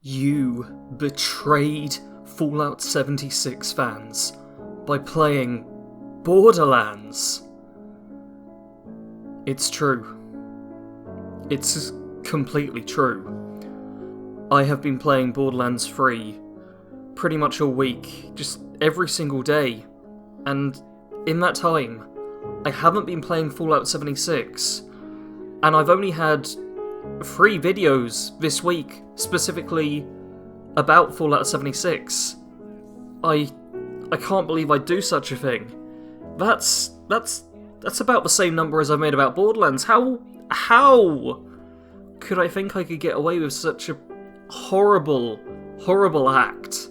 You betrayed Fallout 76 fans by playing Borderlands. It's true. It's completely true. I have been playing Borderlands 3 pretty much all week, just every single day, and in that time, I haven't been playing Fallout 76, and I've only had 3 videos this week, specifically about Fallout 76. I can't believe I'd do such a thing. That's about the same number as I've made about Borderlands. How could I think I could get away with such a horrible act?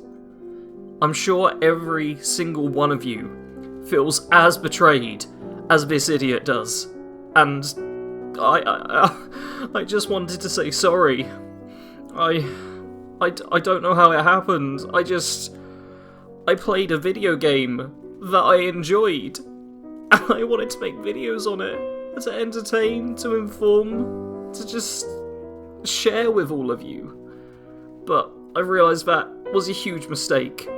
I'm sure every single one of you feels as betrayed as this idiot does, and I just wanted to say sorry. I don't know how it happened. I played a video game that I enjoyed, and I wanted to make videos on it to entertain, to inform, to just share with all of you. But I realised that was a huge mistake.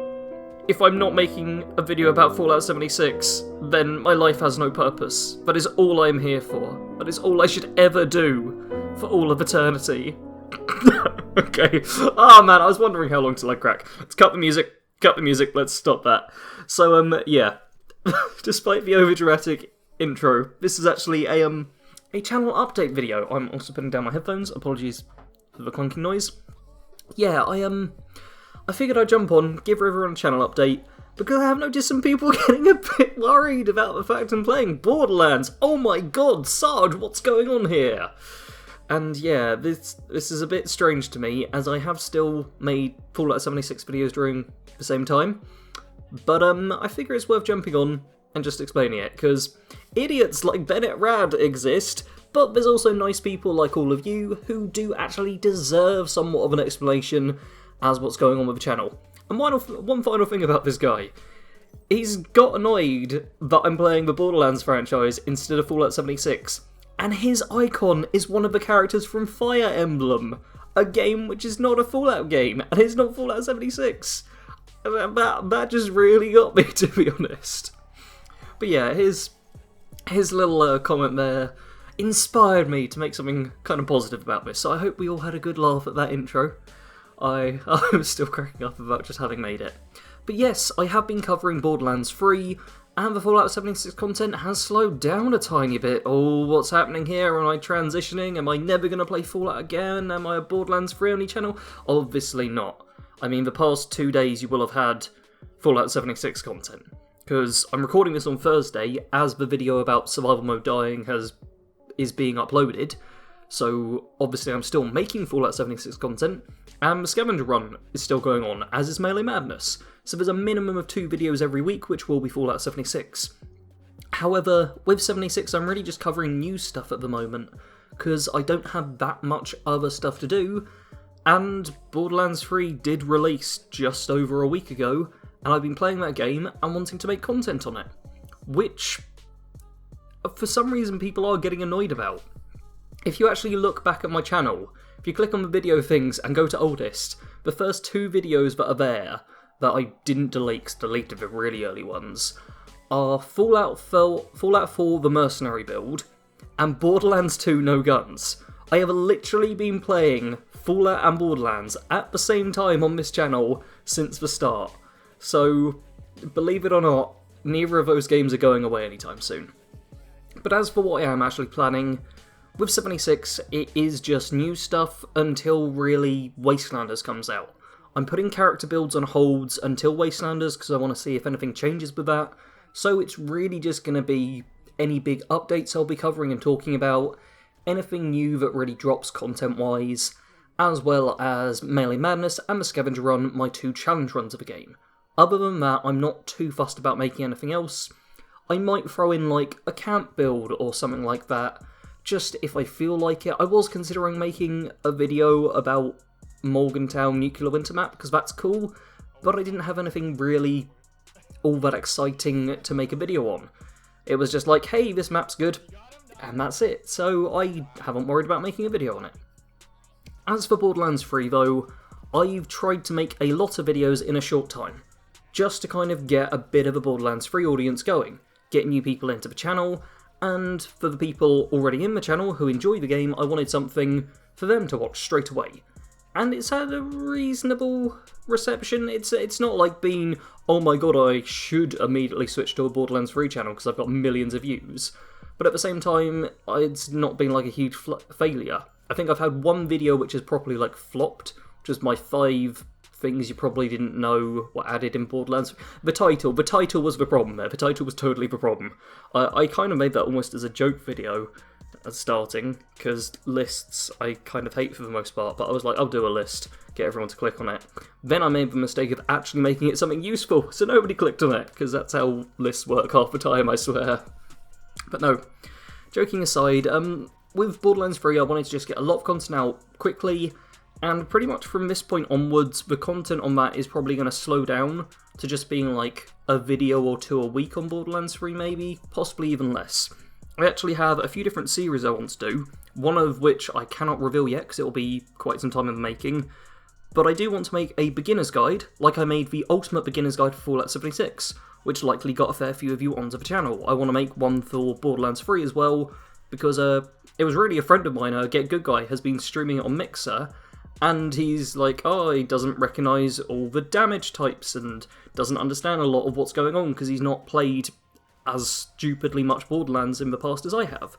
If I'm not making a video about Fallout 76, then my life has no purpose. That is all I'm here for. That is all I should ever do for all of eternity. Okay. Oh man, I was wondering how long till I crack. Let's cut the music, let's stop that. So, yeah. Despite the over-dramatic intro, this is actually a channel update video. I'm also putting down my headphones, apologies for the clunking noise. Yeah, I figured I'd jump on, give everyone a channel update, because I have noticed some people getting a bit worried about the fact I'm playing Borderlands. Oh my god, Sarge, what's going on here? And yeah, this is a bit strange to me, as I have still made Fallout 76 videos during the same time. But I figure it's worth jumping on and just explaining it, because idiots like Bennett Rad exist, but there's also nice people like all of you who do actually deserve somewhat of an explanation as what's going on with the channel. And one final thing about this guy. He's got annoyed that I'm playing the Borderlands franchise instead of Fallout 76, and his icon is one of the characters from Fire Emblem, a game which is not a Fallout game, and it's not Fallout 76. That just really got me, to be honest. But yeah, his little comment there inspired me to make something kind of positive about this, so I hope we all had a good laugh at that intro. I'm still cracking up about just having made it. But yes, I have been covering Borderlands 3, and the Fallout 76 content has slowed down a tiny bit. Oh, what's happening here? Am I transitioning? Am I never going to play Fallout again? Am I a Borderlands 3 only channel? Obviously not. I mean, the past 2 days you will have had Fallout 76 content, because I'm recording this on Thursday as the video about survival mode dying is being uploaded. So, obviously I'm still making Fallout 76 content, and the scavenger run is still going on, as is Melee Madness. So there's a minimum of 2 videos every week, which will be Fallout 76. However, with 76 I'm really just covering new stuff at the moment, because I don't have that much other stuff to do, and Borderlands 3 did release just over a week ago, and I've been playing that game and wanting to make content on it, which, for some reason, people are getting annoyed about. If you actually look back at my channel, if you click on the video things and go to oldest, the first 2 videos that are there, that I didn't delete because deleted the really early ones, are Fallout 4 The Mercenary build, and Borderlands 2 No Guns. I have literally been playing Fallout and Borderlands at the same time on this channel since the start. So, believe it or not, neither of those games are going away anytime soon. But as for what I am actually planning, with 76, it is just new stuff until really Wastelanders comes out. I'm putting character builds on holds until Wastelanders because I want to see if anything changes with that. So it's really just going to be any big updates I'll be covering and talking about, anything new that really drops content-wise, as well as Melee Madness and the Scavenger Run, my 2 challenge runs of the game. Other than that, I'm not too fussed about making anything else. I might throw in like a camp build or something like that, just if I feel like it. I was considering making a video about Morgantown Nuclear Winter Map, because that's cool, but I didn't have anything really all that exciting to make a video on. It was just like, hey, this map's good, and that's it, so I haven't worried about making a video on it. As for Borderlands 3 though, I've tried to make a lot of videos in a short time, just to kind of get a bit of a Borderlands 3 audience going, get new people into the channel, and for the people already in the channel who enjoy the game, I wanted something for them to watch straight away. And it's had a reasonable reception. It's not like being, oh my god, I should immediately switch to a Borderlands 3 channel because I've got millions of views. But at the same time, it's not been like a huge failure. I think I've had one video which has properly like flopped, which is my 5 things you probably didn't know were added in Borderlands. The title was the problem there. The title was totally the problem. I kind of made that almost as a joke video at starting, because lists I kind of hate for the most part, but I was like, I'll do a list, get everyone to click on it. Then I made the mistake of actually making it something useful, so nobody clicked on it, because that's how lists work half the time, I swear. But no, joking aside, with Borderlands 3 I wanted to just get a lot of content out quickly, and pretty much from this point onwards, the content on that is probably going to slow down to just being like a video or 2 a week on Borderlands 3 maybe, possibly even less. I actually have a few different series I want to do, one of which I cannot reveal yet because it will be quite some time in the making, but I do want to make a beginner's guide, like I made the ultimate beginner's guide for Fallout 76, which likely got a fair few of you onto the channel. I want to make one for Borderlands 3 as well, because it was really a friend of mine, Get Good Guy, has been streaming it on Mixer, and he's like, oh, he doesn't recognise all the damage types and doesn't understand a lot of what's going on because he's not played as stupidly much Borderlands in the past as I have.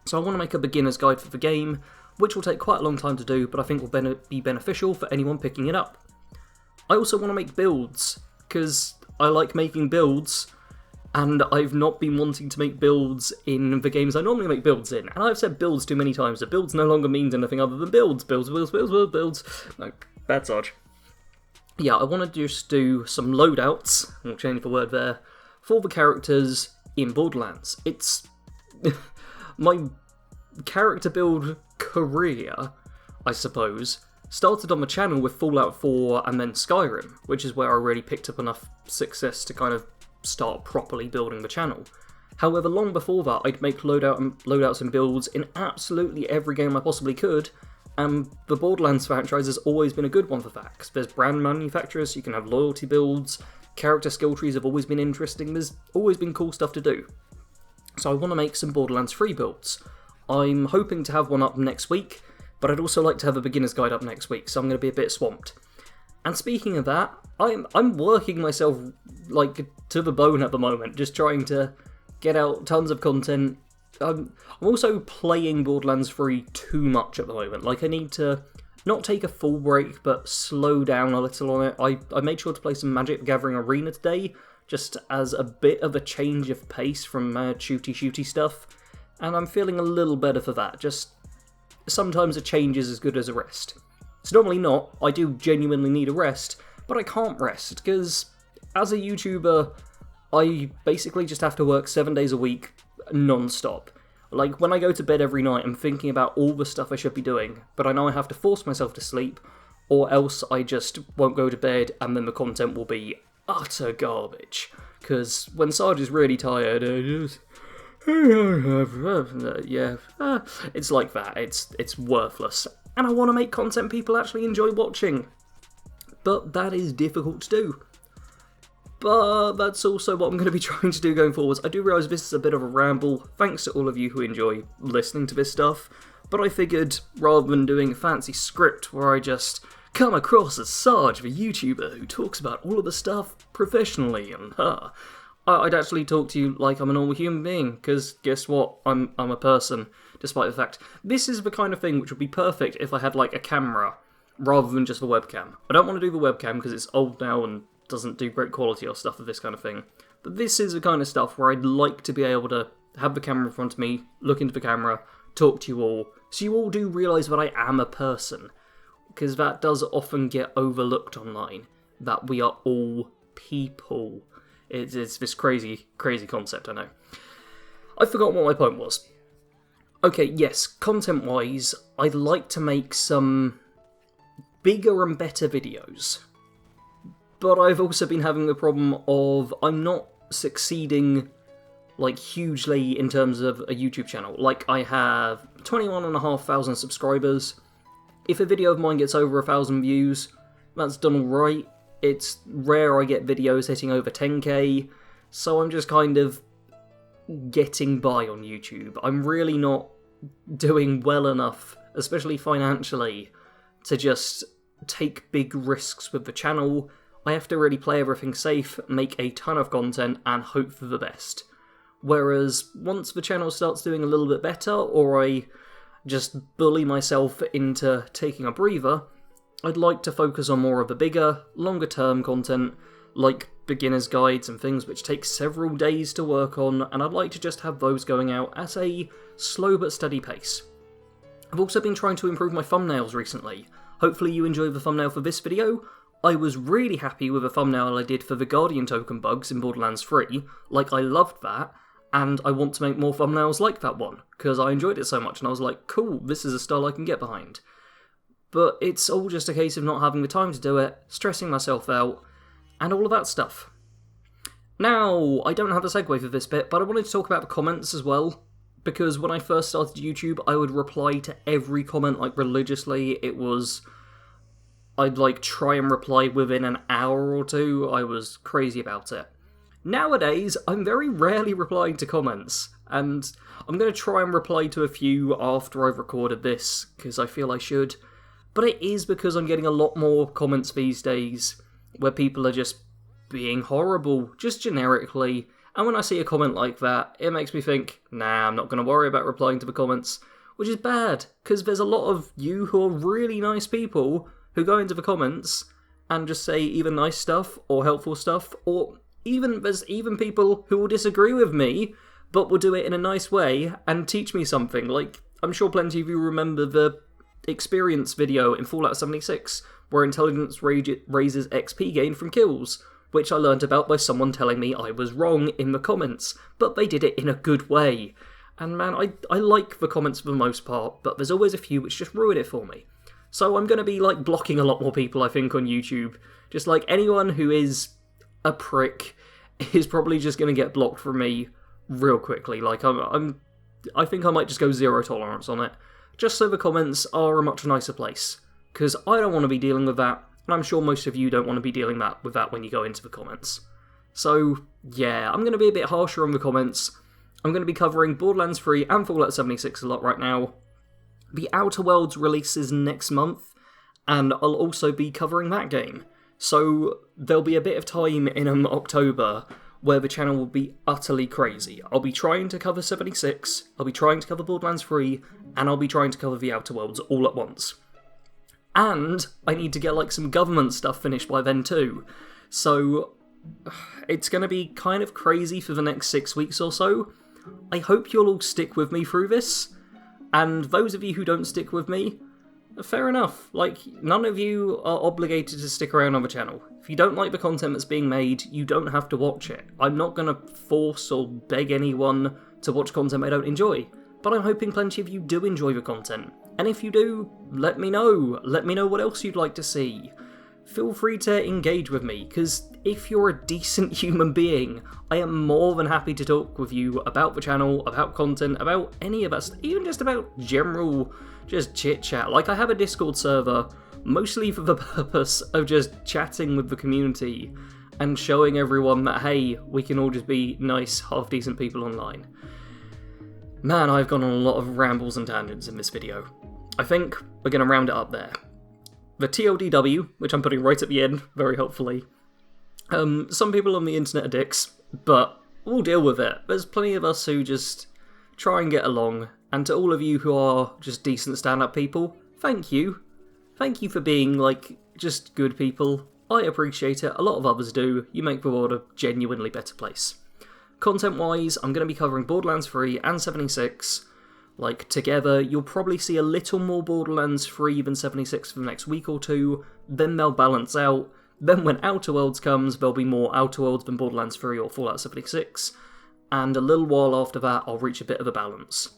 So I want to make a beginner's guide for the game, which will take quite a long time to do, but I think will be beneficial for anyone picking it up. I also want to make builds, because I like making builds, and I've not been wanting to make builds in the games I normally make builds in. And I've said builds too many times, that builds no longer means anything other than builds. Builds. No, bad Sarge. Yeah, I want to just do some loadouts, I'll change the word there, for the characters in Borderlands. It's my character build career, I suppose, started on the channel with Fallout 4 and then Skyrim, which is where I really picked up enough success to kind of start properly building the channel. However, long before that, I'd make loadouts and builds in absolutely every game I possibly could, and the Borderlands franchise has always been a good one for that, because there's brand manufacturers, you can have loyalty builds, character skill trees have always been interesting, there's always been cool stuff to do. So I want to make some Borderlands 3 builds. I'm hoping to have one up next week, but I'd also like to have a beginner's guide up next week, so I'm going to be a bit swamped. And speaking of that, I'm working myself like to the bone at the moment, just trying to get out tons of content. I'm also playing Borderlands 3 too much at the moment. Like, I need to not take a full break, but slow down a little on it. I made sure to play some Magic the Gathering Arena today, just as a bit of a change of pace from shooty stuff, and I'm feeling a little better for that. Just sometimes a change is as good as a rest. It's normally not, I do genuinely need a rest, but I can't rest, because as a YouTuber, I basically just have to work 7 days a week, non-stop. Like, when I go to bed every night, I'm thinking about all the stuff I should be doing, but I know I have to force myself to sleep, or else I just won't go to bed, and then the content will be utter garbage. Because when Sarge is really tired, it's like that, it's worthless. And I want to make content people actually enjoy watching. But that is difficult to do. But that's also what I'm going to be trying to do going forwards. I do realise this is a bit of a ramble, thanks to all of you who enjoy listening to this stuff, but I figured, rather than doing a fancy script where I just come across as Sarge, the YouTuber who talks about all of the stuff professionally, and I'd actually talk to you like I'm a normal human being, because guess what, I'm a person, despite the fact this is the kind of thing which would be perfect if I had like a camera, rather than just the webcam. I don't want to do the webcam because it's old now and doesn't do great quality or stuff of this kind of thing, but this is the kind of stuff where I'd like to be able to have the camera in front of me, look into the camera, talk to you all, so you all do realise that I am a person, because that does often get overlooked online, that we are all people. It's this crazy concept, I know. I've forgotten what my point was. Okay, yes, content-wise, I'd like to make some bigger and better videos. But I've also been having the problem of I'm not succeeding like hugely in terms of a YouTube channel. Like, I have 21,500 subscribers. if a video of mine gets over 1,000 views, that's done alright. It's rare I get videos hitting over 10k, so I'm just kind of getting by on YouTube. I'm really not doing well enough, especially financially, to just take big risks with the channel. I have to really play everything safe, make a ton of content, and hope for the best. Whereas, once the channel starts doing a little bit better, or I just bully myself into taking a breather, I'd like to focus on more of the bigger, longer term content, like beginner's guides and things which take several days to work on, and I'd like to just have those going out at a slow but steady pace. I've also been trying to improve my thumbnails recently. Hopefully you enjoy the thumbnail for this video. I was really happy with the thumbnail I did for the Guardian token bugs in Borderlands 3, like I loved that, and I want to make more thumbnails like that one, because I enjoyed it so much and I was like, cool, this is a style I can get behind. But it's all just a case of not having the time to do it, stressing myself out, and all of that stuff. Now, I don't have a segue for this bit, but I wanted to talk about the comments as well, because when I first started YouTube, I would reply to every comment, like, religiously. I'd, like, try and reply within an hour or two. I was crazy about it. Nowadays, I'm very rarely replying to comments, and I'm going to try and reply to a few after I've recorded this, because I feel I should. But it is because I'm getting a lot more comments these days where people are just being horrible, just generically, and when I see a comment like that, it makes me think, nah, I'm not going to worry about replying to the comments, which is bad, because there's a lot of you who are really nice people who go into the comments and just say either nice stuff or helpful stuff, or there's even people who will disagree with me, but will do it in a nice way and teach me something. Like, I'm sure plenty of you remember the experience video in Fallout 76, where intelligence raises XP gain from kills, which I learned about by someone telling me I was wrong in the comments, but they did it in a good way. And man, I like the comments for the most part, but there's always a few which just ruin it for me. So I'm going to be, like, blocking a lot more people, I think, on YouTube. Just, like, anyone who is a prick is probably just going to get blocked from me real quickly. Like, I think I might just go zero tolerance on it, just so the comments are a much nicer place. Because I don't want to be dealing with that, and I'm sure most of you don't want to be dealing with that when you go into the comments. So, yeah, I'm going to be a bit harsher on the comments. I'm going to be covering Borderlands 3 and Fallout 76 a lot right now. The Outer Worlds releases next month, and I'll also be covering that game. So there'll be a bit of time in October where the channel will be utterly crazy. I'll be trying to cover 76, I'll be trying to cover Borderlands 3, and I'll be trying to cover the Outer Worlds all at once. And I need to get, like, some government stuff finished by then too. So it's going to be kind of crazy for the next 6 weeks or so. I hope you'll all stick with me through this. And those of you who don't stick with me, fair enough. Like, none of you are obligated to stick around on the channel. If you don't like the content that's being made, you don't have to watch it. I'm not going to force or beg anyone to watch content they don't enjoy. But I'm hoping plenty of you do enjoy the content. And if you do, let me know. Let me know what else you'd like to see. Feel free to engage with me, because if you're a decent human being, I am more than happy to talk with you about the channel, about content, about any of us, even just about general, just chit-chat. Like, I have a Discord server, mostly for the purpose of just chatting with the community and showing everyone that, hey, we can all just be nice, half-decent people online. Man, I've gone on a lot of rambles and tangents in this video. I think we're going to round it up there. The TLDW, which I'm putting right at the end, very helpfully. Some people on the internet are dicks, but we'll deal with it. There's plenty of us who just try and get along, and to all of you who are just decent stand-up people, thank you. Thank you for being, like, just good people. I appreciate it, a lot of others do. You make the world a genuinely better place. Content-wise, I'm going to be covering Borderlands 3 and 76, like, together. You'll probably see a little more Borderlands 3 than 76 for the next week or two, then they'll balance out. Then when Outer Worlds comes, there'll be more Outer Worlds than Borderlands 3 or Fallout 76, and a little while after that I'll reach a bit of a balance.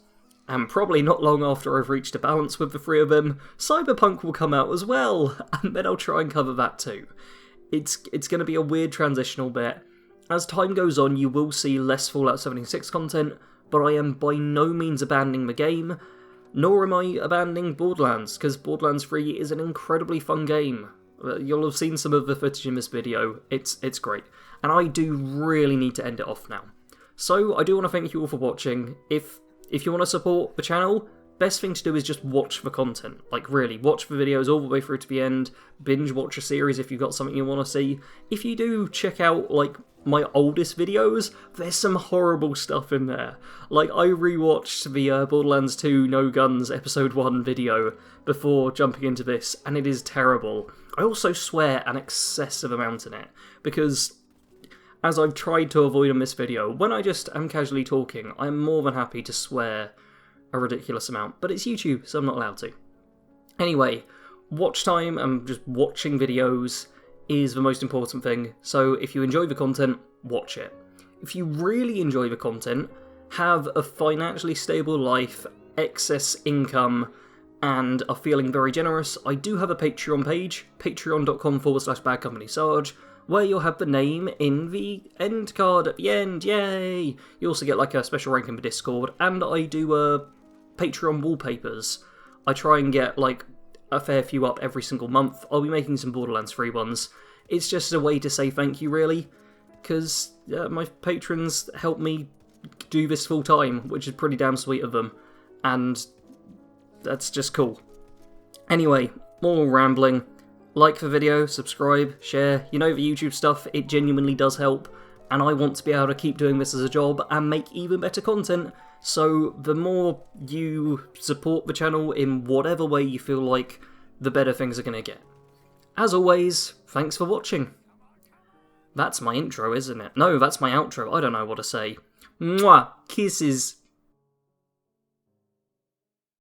And probably not long after I've reached a balance with the three of them, Cyberpunk will come out as well, and then I'll try and cover that too. It's going to be a weird transitional bit. As time goes on, you will see less Fallout 76 content, but I am by no means abandoning the game. Nor am I abandoning Borderlands, because Borderlands 3 is an incredibly fun game. You'll have seen some of the footage in this video, it's great. And I do really need to end it off now. So, I do want to thank you all for watching. If you want to support the channel, best thing to do is just watch the content. Like, really, watch the videos all the way through to the end, binge watch a series if you've got something you want to see. If you do check out, like, my oldest videos, there's some horrible stuff in there. Like, I rewatched the Borderlands 2 No Guns Episode 1 video before jumping into this, and it is terrible. I also swear an excessive amount in it, because as I've tried to avoid in this video, when I just am casually talking, I'm more than happy to swear a ridiculous amount, but it's YouTube, so I'm not allowed to. Anyway, watch time and just watching videos is the most important thing, so if you enjoy the content, watch it. If you really enjoy the content, have a financially stable life, excess income, and are feeling very generous, I do have a Patreon page, patreon.com/badcompanysarge, where you'll have the name in the end card at the end, yay! You also get like a special rank in the Discord, and I do Patreon wallpapers. I try and get like a fair few up every single month. I'll be making some Borderlands 3 ones. It's just a way to say thank you, really, because my patrons help me do this full time, which is pretty damn sweet of them, and that's just cool. Anyway, more rambling. Like the video, subscribe, share, you know the YouTube stuff, it genuinely does help, and I want to be able to keep doing this as a job and make even better content, so the more you support the channel in whatever way you feel like, the better things are going to get. As always, thanks for watching. That's my intro, isn't it? No, that's my outro, I don't know what to say. Mwah! Kisses!